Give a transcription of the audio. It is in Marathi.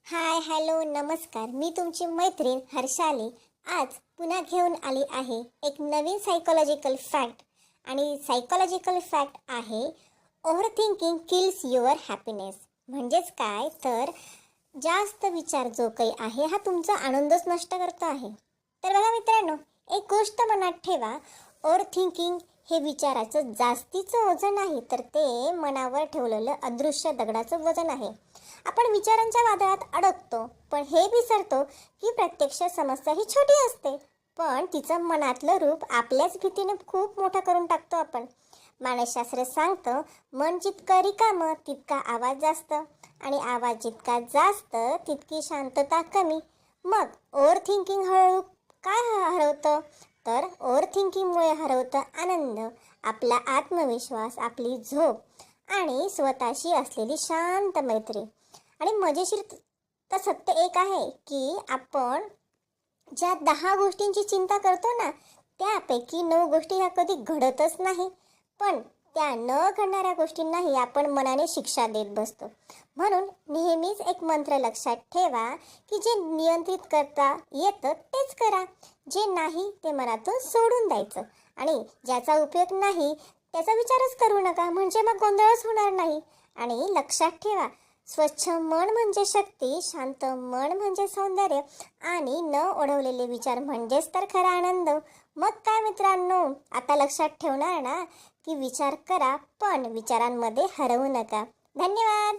हाय हॅलो नमस्कार. मी तुमची मैत्रीण हर्षाली आज पुन्हा घेऊन आली आहे एक नवीन सायकोलॉजिकल फॅक्ट. आणि सायकोलॉजिकल फॅक्ट आहे over thinking kills your happiness. म्हणजेच काय तर जास्त विचार जो काही आहे हा तुमचा आनंदच नष्ट करतो आहे. तर बघा मित्रांनो, एक गोष्ट मनात ठेवा, ओव्हर थिंकिंग हे विचाराचं जास्तीचं वजन आहे, तर ते मनावर ठेवलेलं अदृश्य दगडाचं वजन आहे. आपण विचारांच्या वादळात अडकतो, पण हे विसरतो की प्रत्यक्ष समस्या ही छोटी असते, पण तिचं मनातलं रूप आपल्याच भीतीने खूप मोठं करून टाकतो आपण. मानसशास्त्र सांगतं, मन जितकं रिकामं तितका आवाज जास्त, आणि आवाज जितका जास्त तितकी शांतता कमी. मग ओव्हर थिंकिंग काय हरवतं? तर ओव्हर थिंकिंगमुळे हरवतं आनंद, आपला आत्मविश्वास, आपली झोप आणि स्वतःशी असलेली शांत मैत्री. आणि मजेशीर तर सत्य एक आहे की आपण ज्या 10 गोष्टींची चिंता करतो ना, त्यापैकी 9 गोष्टी ह्या कधी घडतच नाही. पण त्या न घडणाऱ्या गोष्टींनाही आपण मनाने शिक्षा देत बसतो. म्हणून नेहमीच एक मंत्र लक्षात ठेवा की जे नियंत्रित करता येतं तेच करा, जे नाही ते मनातून सोडून द्यायचं. आणि ज्याचा उपयोग नाही त्याचा विचारच करू नका, म्हणजे मग गोंधळच होणार नाही. आणि लक्षात ठेवा, स्वच्छ मन म्हणजे शक्ती, शांत मन म्हणजे सौंदर्य, आणि न ओढवलेले विचार म्हणजेच तर खरा आनंद. मग काय मित्रांनो, आता लक्षात ठेवणार ना की विचार करा पण विचारांमध्ये हरवू नका. धन्यवाद.